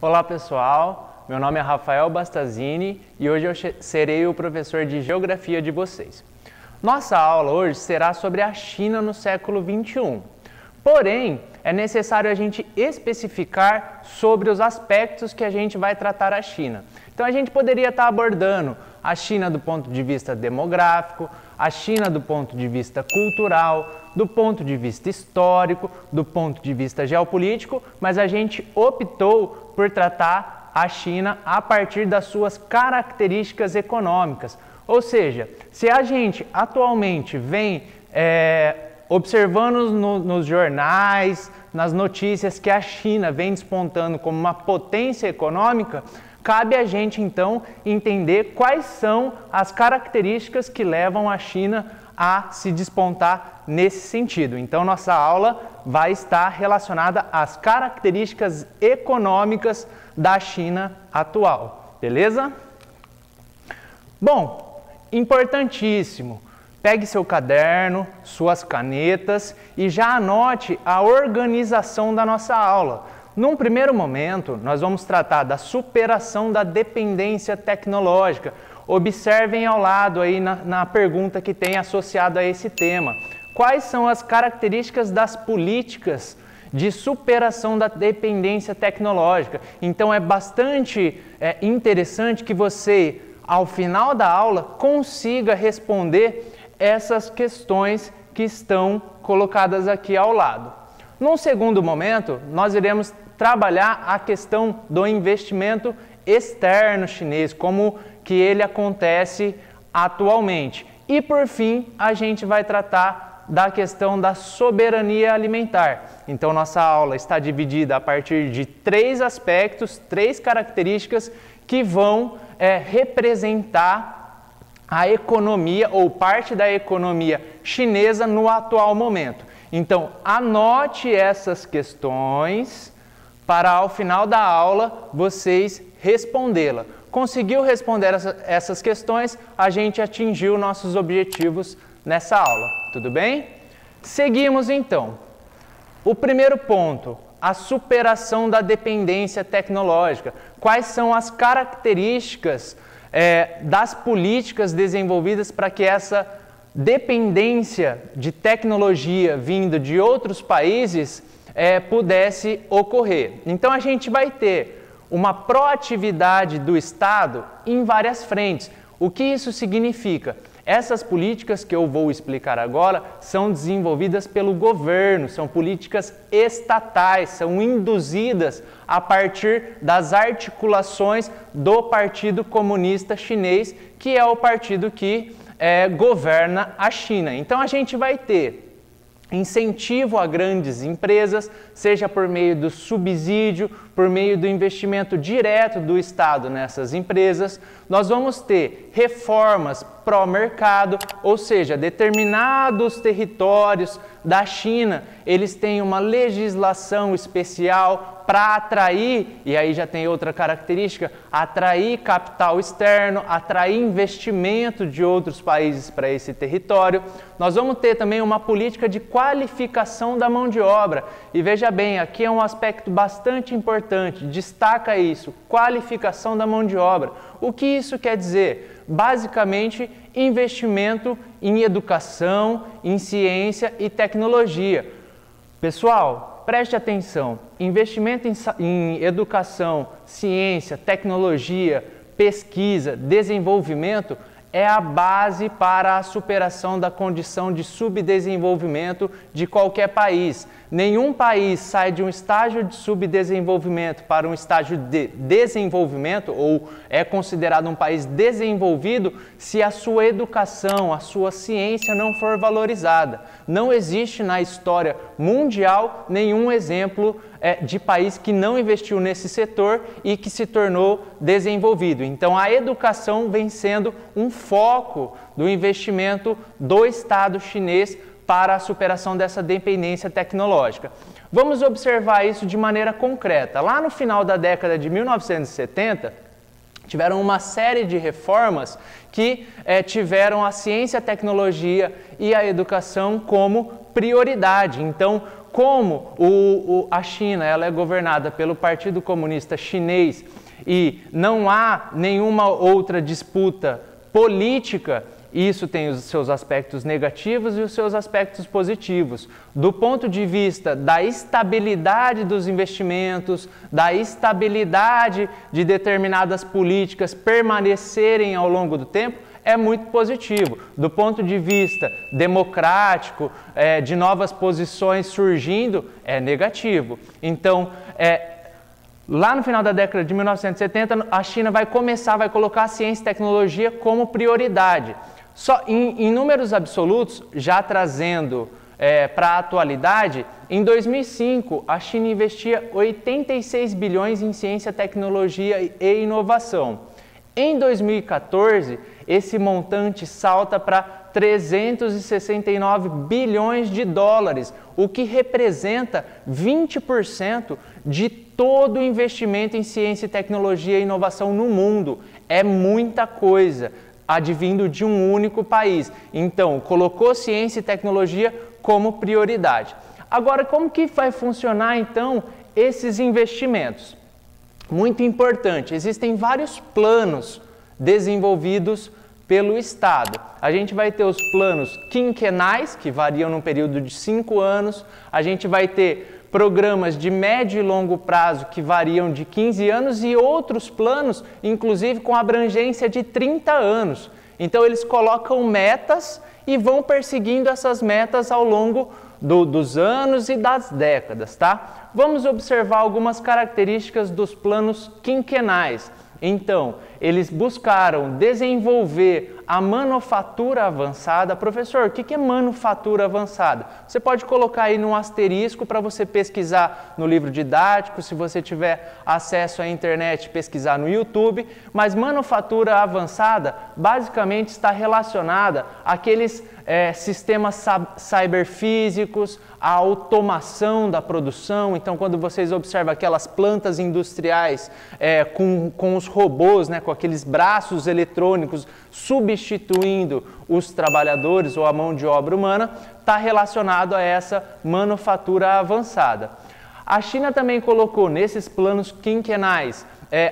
Olá pessoal, meu nome é Rafael Bastazini e hoje eu serei o professor de Geografia de vocês. Nossa aula hoje será sobre a China no século XXI. Porém, é necessário a gente especificar sobre os aspectos que a gente vai tratar a China. Então a gente poderia estar abordando a China do ponto de vista demográfico, a China do ponto de vista cultural, do ponto de vista histórico, do ponto de vista geopolítico, mas a gente optou por tratar a China a partir das suas características econômicas. Ou seja, se a gente atualmente vem observando nos jornais, nas notícias que a China vem despontando como uma potência econômica, cabe a gente então entender quais são as características que levam a China a se despontar nesse sentido. Então nossa aula vai estar relacionada às características econômicas da China atual, beleza? Bom, importantíssimo. Pegue seu caderno, suas canetas e já anote a organização da nossa aula. Num primeiro momento, nós vamos tratar da superação da dependência tecnológica. Observem ao lado aí na pergunta que tem associado a esse tema. Quais são as características das políticas de superação da dependência tecnológica? Então é bastante interessante que você, ao final da aula, consiga responder essas questões que estão colocadas aqui ao lado. Num segundo momento, nós iremos trabalhar a questão do investimento externo chinês, como que ele acontece atualmente. E por fim, a gente vai tratar da questão da soberania alimentar. Então nossa aula está dividida a partir de 3 aspectos, 3 características que vão representar a economia ou parte da economia chinesa no atual momento. Então anote essas questões para ao final da aula vocês respondê-la. Conseguiu responder essas questões, a gente atingiu nossos objetivos nessa aula, tudo bem? Seguimos então. O primeiro ponto, a superação da dependência tecnológica. Quais são as características das políticas desenvolvidas para que essa dependência de tecnologia vinda de outros países pudesse ocorrer? Então a gente vai ter uma proatividade do Estado em várias frentes. O que isso significa? Essas políticas que eu vou explicar agora são desenvolvidas pelo governo, são políticas estatais, são induzidas a partir das articulações do Partido Comunista Chinês, que é o partido que governa a China. Então a gente vai ter incentivo a grandes empresas, seja por meio do subsídio, por meio do investimento direto do Estado nessas empresas. Nós vamos ter reformas pró-mercado, ou seja, determinados territórios da China, eles têm uma legislação especial para atrair, e aí já tem outra característica, atrair capital externo, atrair investimento de outros países para esse território. Nós vamos ter também uma política de qualificação da mão de obra. E veja bem, aqui é um aspecto bastante importante, destaca isso, qualificação da mão de obra. O que isso quer dizer? Basicamente, investimento em educação, em ciência e tecnologia. Pessoal, preste atenção, investimento em educação, ciência, tecnologia, pesquisa, desenvolvimento é a base para a superação da condição de subdesenvolvimento de qualquer país. Nenhum país sai de um estágio de subdesenvolvimento para um estágio de desenvolvimento, ou é considerado um país desenvolvido, se a sua educação, a sua ciência não for valorizada. Não existe na história mundial nenhum exemplo de país que não investiu nesse setor e que se tornou desenvolvido. Então a educação vem sendo um foco do investimento do Estado chinês para a superação dessa dependência tecnológica. Vamos observar isso de maneira concreta. Lá no final da década de 1970, tiveram uma série de reformas que tiveram a ciência, a tecnologia e a educação como prioridade. Então, como a China ela é governada pelo Partido Comunista Chinês e não há nenhuma outra disputa política, isso tem os seus aspectos negativos e os seus aspectos positivos. Do ponto de vista da estabilidade dos investimentos, da estabilidade de determinadas políticas permanecerem ao longo do tempo, é muito positivo. Do ponto de vista democrático, de novas posições surgindo, é negativo. Então, lá no final da década de 1970, a China vai colocar a ciência e tecnologia como prioridade. Só em números absolutos, já trazendo para a atualidade, em 2005 a China investia 86 bilhões em ciência, tecnologia e inovação. Em 2014, esse montante salta para 369 bilhões de dólares, o que representa 20% de todo o investimento em ciência, tecnologia e inovação no mundo. É muita coisa, advindo de um único país. Então, colocou ciência e tecnologia como prioridade. Agora, como que vai funcionar, então, esses investimentos? Muito importante, existem vários planos desenvolvidos pelo Estado. A gente vai ter os planos quinquenais, que variam num período de 5 anos. A gente vai ter programas de médio e longo prazo, que variam de 15 anos, e outros planos, inclusive com abrangência de 30 anos. Então, eles colocam metas e vão perseguindo essas metas ao longo dos anos e das décadas, tá? Vamos observar algumas características dos planos quinquenais. Então, eles buscaram desenvolver a manufatura avançada. Professor, o que é manufatura avançada? Você pode colocar aí num asterisco para você pesquisar no livro didático, se você tiver acesso à internet, pesquisar no YouTube. Mas manufatura avançada basicamente está relacionada àqueles sistemas cyberfísicos, a automação da produção. Então, quando vocês observam aquelas plantas industriais com os robôs, né, com aqueles braços eletrônicos substituindo os trabalhadores ou a mão de obra humana, está relacionado a essa manufatura avançada. A China também colocou nesses planos quinquenais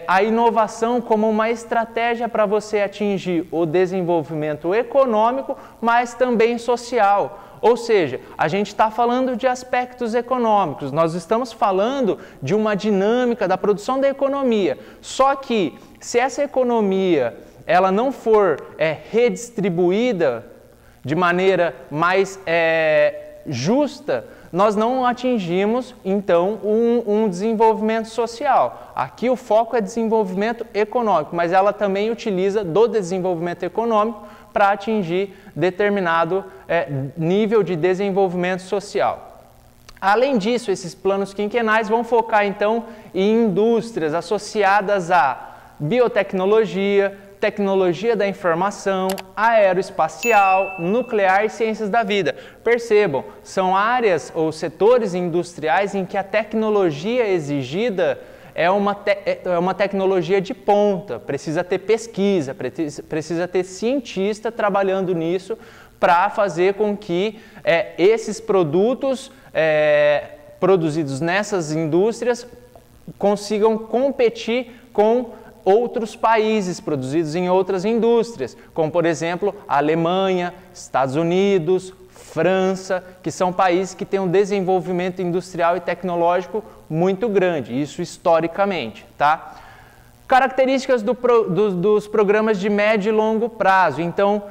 a inovação como uma estratégia para você atingir o desenvolvimento econômico, mas também social. Ou seja, a gente está falando de aspectos econômicos, nós estamos falando de uma dinâmica da produção da economia. Só que, se essa economia ela não for redistribuída de maneira mais justa, nós não atingimos, então, um desenvolvimento social. Aqui o foco é desenvolvimento econômico, mas ela também utiliza do desenvolvimento econômico para atingir determinado nível de desenvolvimento social. Além disso, esses planos quinquenais vão focar, então, em indústrias associadas à biotecnologia, tecnologia da informação, aeroespacial, nuclear e ciências da vida. Percebam, são áreas ou setores industriais em que a tecnologia exigida é uma tecnologia de ponta, precisa ter pesquisa, precisa ter cientista trabalhando nisso para fazer com que esses produtos produzidos nessas indústrias consigam competir com outros países produzidos em outras indústrias, como por exemplo a Alemanha, Estados Unidos, França, que são países que têm um desenvolvimento industrial e tecnológico muito grande, isso historicamente, tá? Características dos programas de médio e longo prazo. Então,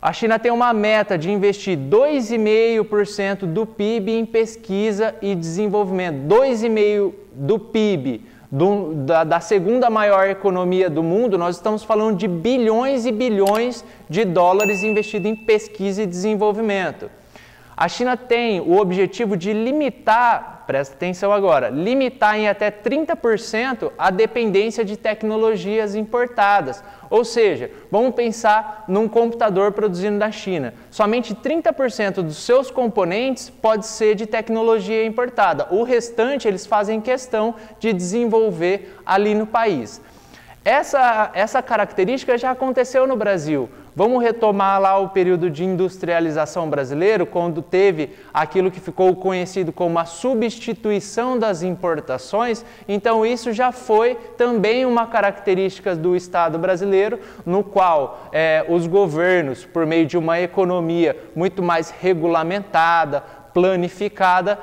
a China tem uma meta de investir 2,5% do PIB em pesquisa e desenvolvimento, 2,5% do PIB. Da segunda maior economia do mundo, nós estamos falando de bilhões e bilhões de dólares investidos em pesquisa e desenvolvimento. A China tem o objetivo de limitar, presta atenção agora, limitar em até 30% a dependência de tecnologias importadas. Ou seja, vamos pensar num computador produzido na China. Somente 30% dos seus componentes pode ser de tecnologia importada. O restante eles fazem questão de desenvolver ali no país. Essa característica já aconteceu no Brasil. Vamos retomar lá o período de industrialização brasileiro, quando teve aquilo que ficou conhecido como a substituição das importações. Então isso já foi também uma característica do Estado brasileiro, no qual os governos, por meio de uma economia muito mais regulamentada, planificada,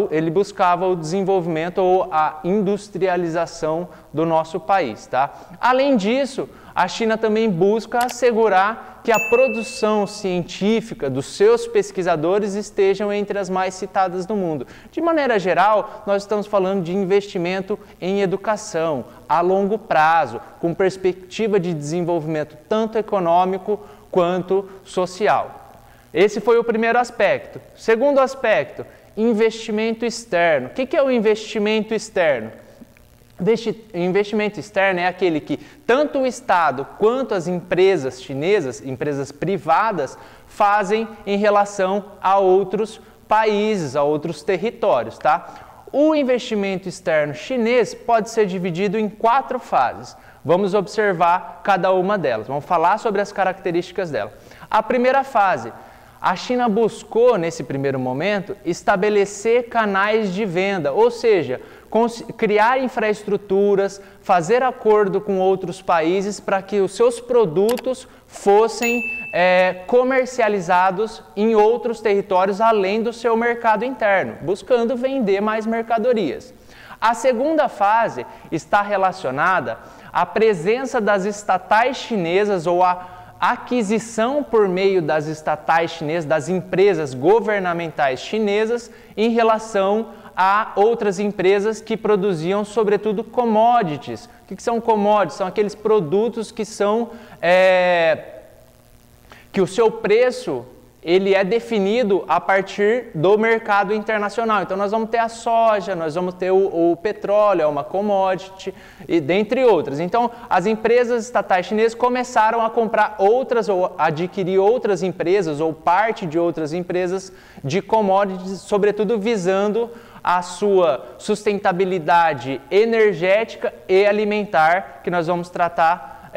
ele buscava o desenvolvimento ou a industrialização do nosso país, tá? Além disso, a China também busca assegurar que a produção científica dos seus pesquisadores estejam entre as mais citadas do mundo. De maneira geral, nós estamos falando de investimento em educação a longo prazo, com perspectiva de desenvolvimento tanto econômico quanto social. Esse foi o primeiro aspecto. Segundo aspecto, investimento externo. O que é o investimento externo? Investimento externo é aquele que tanto o Estado quanto as empresas chinesas, empresas privadas, fazem em relação a outros países, a outros territórios, tá? O investimento externo chinês pode ser dividido em 4 fases. Vamos observar cada uma delas. Vamos falar sobre as características dela. A primeira fase, a China buscou, nesse primeiro momento, estabelecer canais de venda, ou seja, criar infraestruturas, fazer acordo com outros países para que os seus produtos fossem comercializados em outros territórios além do seu mercado interno, buscando vender mais mercadorias. A segunda fase está relacionada à presença das estatais chinesas ou à aquisição por meio das estatais chinesas, das empresas governamentais chinesas, em relação a outras empresas que produziam, sobretudo, commodities. O que são commodities? São aqueles produtos que são que o seu preço ele é definido a partir do mercado internacional. Então nós vamos ter a soja, nós vamos ter o petróleo, é uma commodity, e dentre outras. Então as empresas estatais chinesas começaram a comprar outras ou adquirir outras empresas ou parte de outras empresas de commodities, sobretudo visando a sua sustentabilidade energética e alimentar, que nós vamos tratar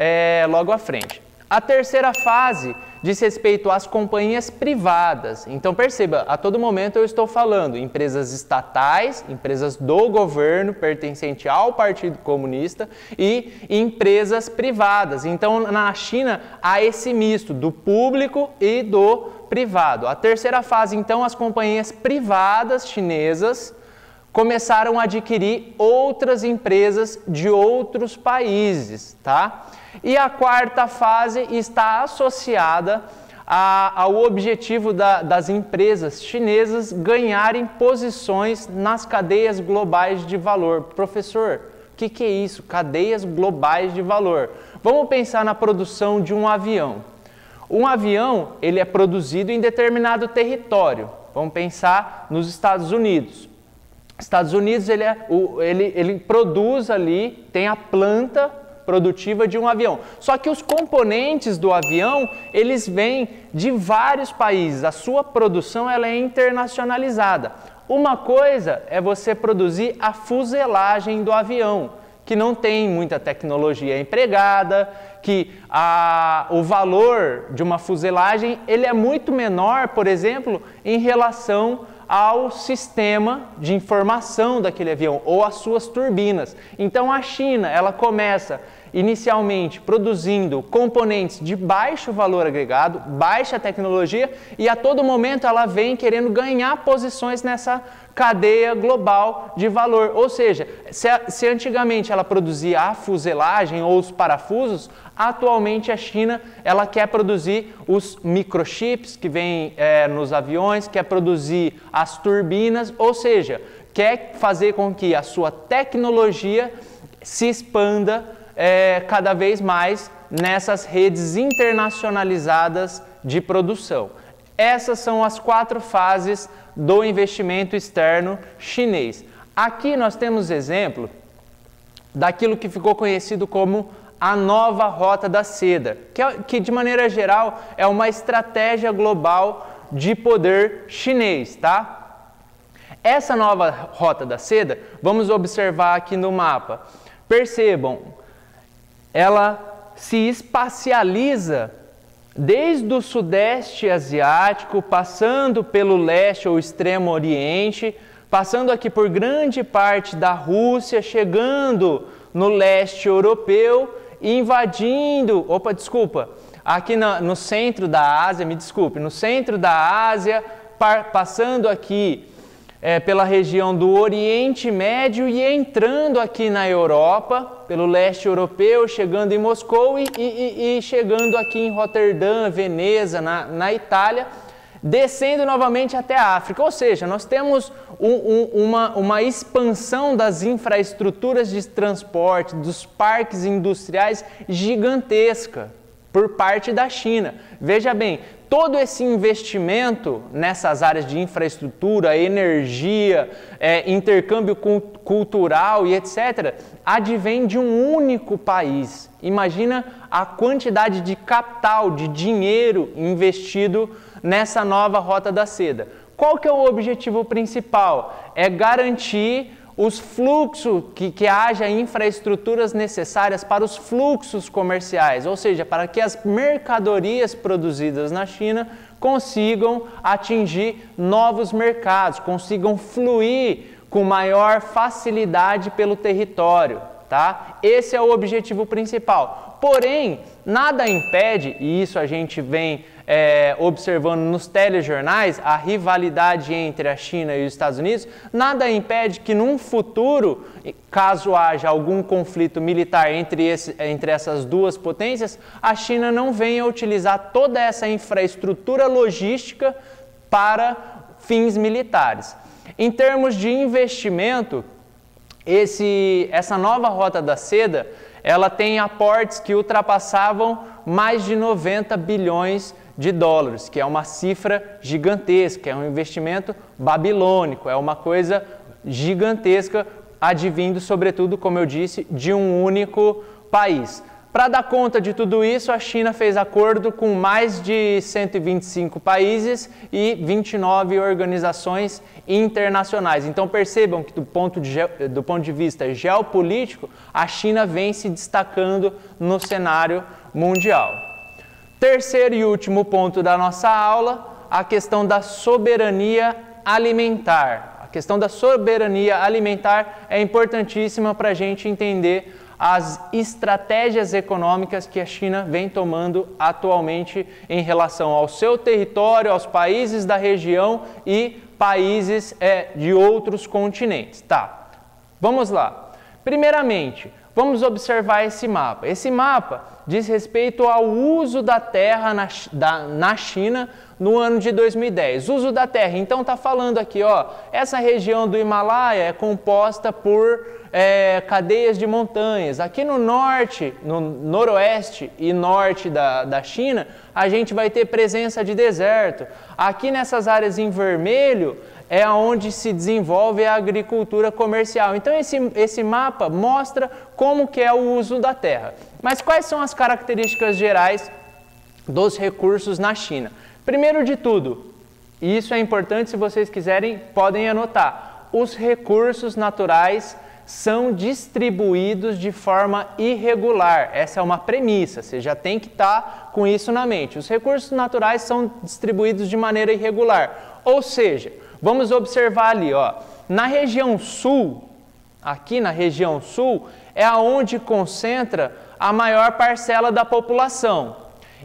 logo à frente. A terceira fase diz respeito às companhias privadas. Então perceba, a todo momento eu estou falando empresas estatais, empresas do governo pertencente ao Partido Comunista e empresas privadas. Então na China há esse misto do público e do privado. A terceira fase, então, as companhias privadas chinesas começaram a adquirir outras empresas de outros países, tá? E a quarta fase está associada ao objetivo das empresas chinesas ganharem posições nas cadeias globais de valor. Professor, o que é isso? Cadeias globais de valor. Vamos pensar na produção de um avião. Um avião, ele é produzido em determinado território. Vamos pensar nos Estados Unidos. Estados Unidos, ele produz ali, tem a planta produtiva de um avião. Só que os componentes do avião, eles vêm de vários países. A sua produção ela é internacionalizada. Uma coisa é você produzir a fuselagem do avião, que não tem muita tecnologia empregada, que o valor de uma fuselagem ele é muito menor, por exemplo, em relação ao sistema de informação daquele avião ou às suas turbinas. Então a China, ela começa inicialmente produzindo componentes de baixo valor agregado, baixa tecnologia, e a todo momento ela vem querendo ganhar posições nessa cadeia global de valor. Ou seja, se antigamente ela produzia a fuselagem ou os parafusos, atualmente a China ela quer produzir os microchips que vêm nos aviões, quer produzir as turbinas, ou seja, quer fazer com que a sua tecnologia se expanda cada vez mais nessas redes internacionalizadas de produção. Essas são as 4 fases do investimento externo chinês. Aqui nós temos exemplo daquilo que ficou conhecido como a nova Rota da Seda, que de maneira geral é uma estratégia global de poder chinês, tá? Essa nova Rota da Seda, vamos observar aqui no mapa. Percebam, ela se espacializa desde o Sudeste Asiático, passando pelo leste ou extremo Oriente, passando aqui por grande parte da Rússia, chegando no leste europeu e invadindo, aqui no centro da Ásia, no centro da Ásia, passando aqui pela região do Oriente Médio e entrando aqui na Europa, pelo leste europeu, chegando em Moscou e chegando aqui em Roterdã, Veneza, na Itália, descendo novamente até a África. Ou seja, nós temos uma expansão das infraestruturas de transporte, dos parques industriais gigantesca por parte da China. Veja bem, todo esse investimento nessas áreas de infraestrutura, energia, intercâmbio cultural e etc., advém de um único país. Imagina a quantidade de capital, de dinheiro investido nessa nova Rota da Seda. Qual que é o objetivo principal? É garantir os fluxos, que haja infraestruturas necessárias para os fluxos comerciais, ou seja, para que as mercadorias produzidas na China consigam atingir novos mercados, consigam fluir com maior facilidade pelo território, tá? Esse é o objetivo principal. Porém, nada impede, e isso a gente vem observando nos telejornais, a rivalidade entre a China e os Estados Unidos, nada impede que num futuro, caso haja algum conflito militar entre essas duas potências, a China não venha utilizar toda essa infraestrutura logística para fins militares. Em termos de investimento, essa nova Rota da Seda, ela tem aportes que ultrapassavam mais de 90 bilhões de dólares, que é uma cifra gigantesca, é um investimento babilônico, é uma coisa gigantesca, advindo, sobretudo, como eu disse, de um único país. Para dar conta de tudo isso, a China fez acordo com mais de 125 países e 29 organizações internacionais. Então percebam que do ponto de vista geopolítico, a China vem se destacando no cenário mundial. Terceiro e último ponto da nossa aula, a questão da soberania alimentar. A questão da soberania alimentar é importantíssima para a gente entender as estratégias econômicas que a China vem tomando atualmente em relação ao seu território, aos países da região e países de outros continentes. Tá, vamos lá. Primeiramente, vamos observar esse mapa. Esse mapa diz respeito ao uso da terra na China no ano de 2010. Uso da terra, então está falando aqui, ó, essa região do Himalaia é composta por cadeias de montanhas. Aqui no norte, no noroeste e norte da China, a gente vai ter presença de deserto. Aqui nessas áreas em vermelho é onde se desenvolve a agricultura comercial. Então esse mapa mostra como que é o uso da terra. Mas quais são as características gerais dos recursos na China? Primeiro de tudo, e isso é importante, se vocês quiserem, podem anotar, os recursos naturais são distribuídos de forma irregular. Essa é uma premissa, você já tem que estar com isso na mente. Os recursos naturais são distribuídos de maneira irregular. Ou seja, vamos observar ali, ó, na região sul, aqui na região sul, é onde concentra a maior parcela da população.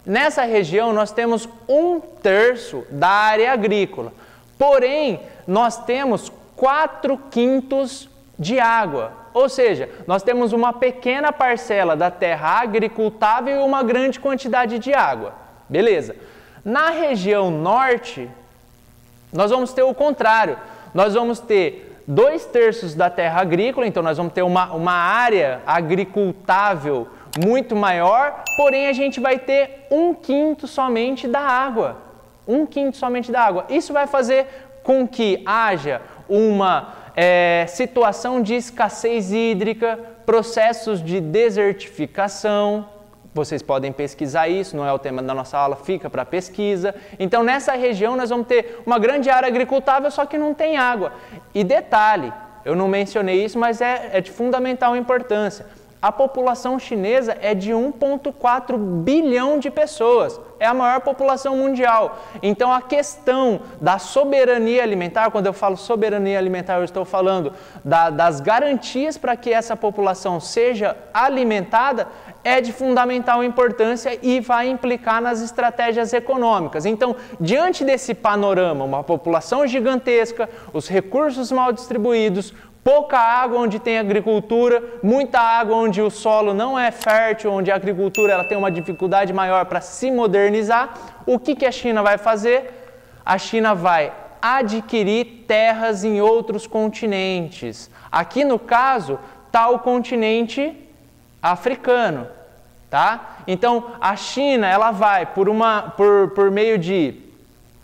Nessa região nós temos 1/3 da área agrícola, porém nós temos 4/5 de água, ou seja, nós temos uma pequena parcela da terra agricultável e uma grande quantidade de água. Beleza. Na região norte, nós vamos ter o contrário, nós vamos ter 2/3 da terra agrícola, então nós vamos ter uma área agricultável muito maior, porém a gente vai ter 1/5 somente da água. 1/5 somente da água. Isso vai fazer com que haja uma situação de escassez hídrica, processos de desertificação. Vocês podem pesquisar isso, não é o tema da nossa aula, fica para pesquisa. Então nessa região nós vamos ter uma grande área agricultável, só que não tem água. E detalhe, eu não mencionei isso, mas é de fundamental importância. A população chinesa é de 1,4 bilhão de pessoas, é a maior população mundial. Então a questão da soberania alimentar, quando eu falo soberania alimentar, eu estou falando das garantias para que essa população seja alimentada, é de fundamental importância e vai implicar nas estratégias econômicas. Então, diante desse panorama, uma população gigantesca, os recursos mal distribuídos, pouca água onde tem agricultura, muita água onde o solo não é fértil, onde a agricultura ela tem uma dificuldade maior para se modernizar, o que a China vai fazer? A China vai adquirir terras em outros continentes. Aqui no caso está o continente africano, tá? Então a China ela vai por meio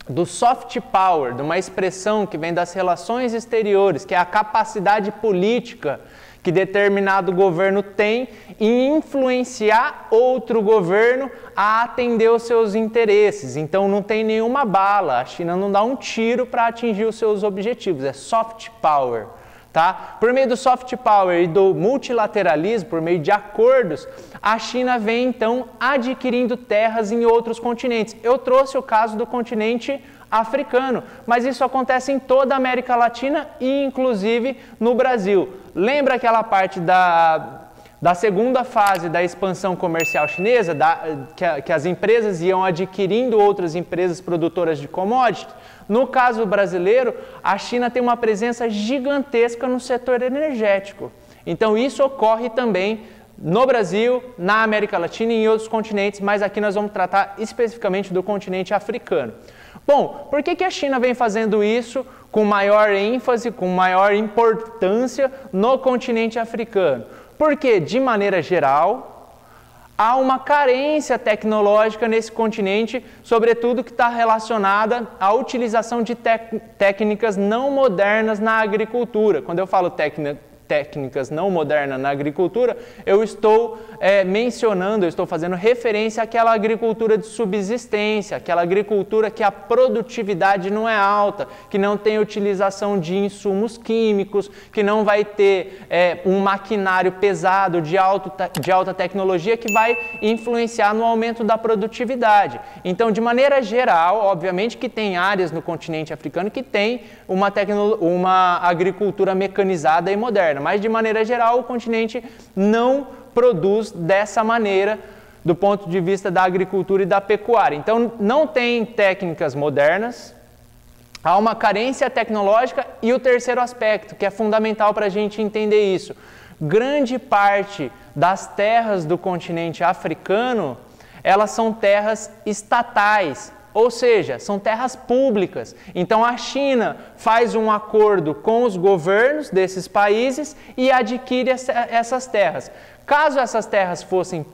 do soft power, de uma expressão que vem das relações exteriores, que é a capacidade política que determinado governo tem em influenciar outro governo a atender os seus interesses. Então não tem nenhuma bala, a China não dá um tiro para atingir os seus objetivos, é soft power. Tá? Por meio do soft power e do multilateralismo, por meio de acordos, a China vem então adquirindo terras em outros continentes. Eu trouxe o caso do continente africano, mas isso acontece em toda a América Latina e inclusive no Brasil. Lembra aquela parte da segunda fase da expansão comercial chinesa, que as empresas iam adquirindo outras empresas produtoras de commodities? No caso brasileiro, a China tem uma presença gigantesca no setor energético. Então isso ocorre também no Brasil, na América Latina e em outros continentes, mas aqui nós vamos tratar especificamente do continente africano. Bom, por que a China vem fazendo isso com maior ênfase, com maior importância no continente africano? Porque, de maneira geral, há uma carência tecnológica nesse continente, sobretudo que está relacionada à utilização de técnicas não modernas na agricultura. Quando eu falo técnicas não modernas na agricultura, eu estou eu estou fazendo referência àquela agricultura de subsistência, aquela agricultura que a produtividade não é alta, que não tem utilização de insumos químicos, que não vai ter um maquinário pesado de alta tecnologia que vai influenciar no aumento da produtividade. Então, de maneira geral, obviamente que tem áreas no continente africano que tem uma agricultura mecanizada e moderna, mas de maneira geral o continente não produz dessa maneira do ponto de vista da agricultura e da pecuária. Então não tem técnicas modernas, há uma carência tecnológica e o terceiro aspecto, que é fundamental para a gente entender isso, grande parte das terras do continente africano, elas são terras estatais, ou seja, são terras públicas. Então a China faz um acordo com os governos desses países e adquire essas terras. Caso essas terras fossem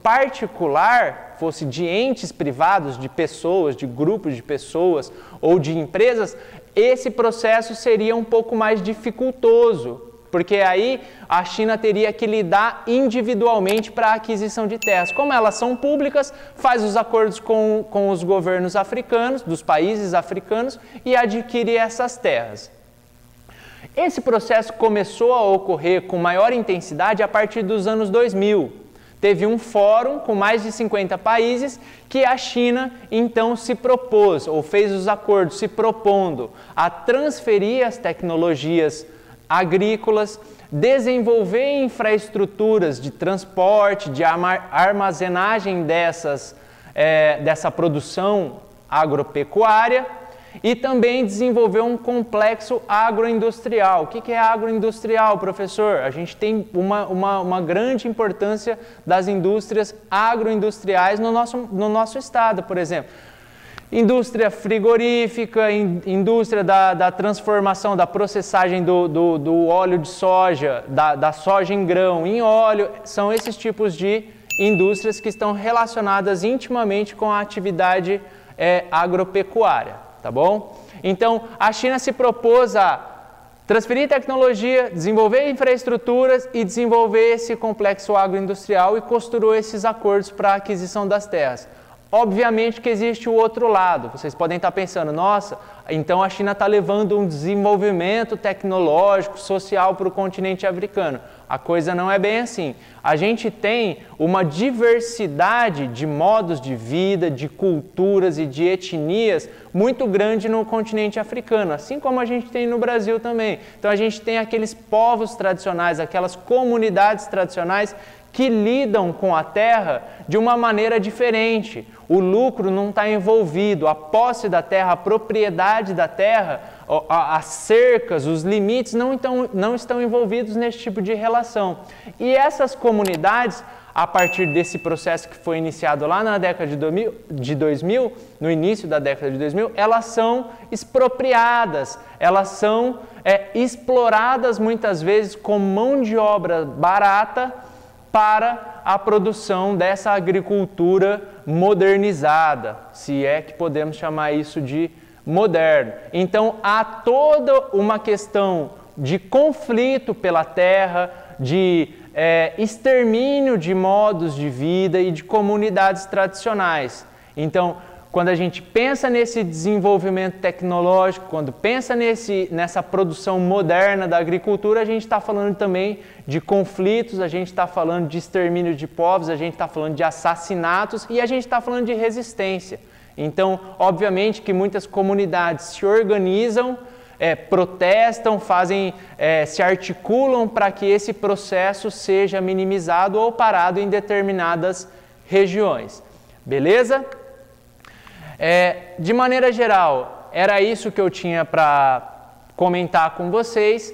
fossem de entes privados, de pessoas, de grupos de pessoas ou de empresas, esse processo seria um pouco mais dificultoso, porque aí a China teria que lidar individualmente para a aquisição de terras. Como elas são públicas, faz os acordos com os governos africanos, dos países africanos, e adquire essas terras. Esse processo começou a ocorrer com maior intensidade a partir dos anos 2000. Teve um fórum com mais de 50 países que a China então se propôs, ou fez os acordos se propondo a transferir as tecnologias agrícolas, desenvolver infraestruturas de transporte, de armazenagem dessa produção agropecuária e também desenvolver um complexo agroindustrial. O que é agroindustrial, professor? A gente tem uma grande importância das indústrias agroindustriais no nosso estado, por exemplo. Indústria frigorífica, indústria da transformação, da processagem do óleo de soja, da soja em grão em óleo, são esses tipos de indústrias que estão relacionadas intimamente com a atividade agropecuária, tá bom? Então, a China se propôs a transferir tecnologia, desenvolver infraestruturas e desenvolver esse complexo agroindustrial e costurou esses acordos para a aquisição das terras. Obviamente que existe o outro lado, vocês podem estar pensando, nossa, então a China está levando um desenvolvimento tecnológico, social para o continente africano. A coisa não é bem assim. A gente tem uma diversidade de modos de vida, de culturas e de etnias muito grande no continente africano, assim como a gente tem no Brasil também. Então a gente tem aqueles povos tradicionais, aquelas comunidades tradicionais que lidam com a terra de uma maneira diferente. O lucro não está envolvido, a posse da terra, a propriedade da terra, as cercas, os limites não estão envolvidos nesse tipo de relação. E essas comunidades, a partir desse processo que foi iniciado lá na década de 2000, no início da década de 2000, elas são expropriadas, elas são exploradas muitas vezes com mão de obra barata para a produção dessa agricultura modernizada, se é que podemos chamar isso de moderno. Então há toda uma questão de conflito pela terra, de extermínio de modos de vida e de comunidades tradicionais. Então, quando a gente pensa nesse desenvolvimento tecnológico, quando pensa nessa produção moderna da agricultura, a gente está falando também de conflitos, a gente está falando de extermínio de povos, a gente está falando de assassinatos e a gente está falando de resistência. Então, obviamente que muitas comunidades se organizam, protestam, se articulam para que esse processo seja minimizado ou parado em determinadas regiões. Beleza? De maneira geral, era isso que eu tinha para comentar com vocês.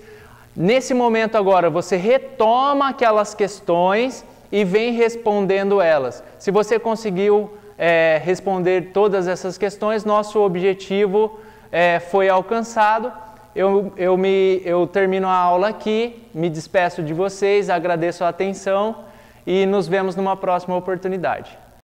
Nesse momento agora, você retoma aquelas questões e vem respondendo elas. Se você conseguiu responder todas essas questões, nosso objetivo foi alcançado. Eu termino a aula aqui, me despeço de vocês, agradeço a atenção e nos vemos numa próxima oportunidade.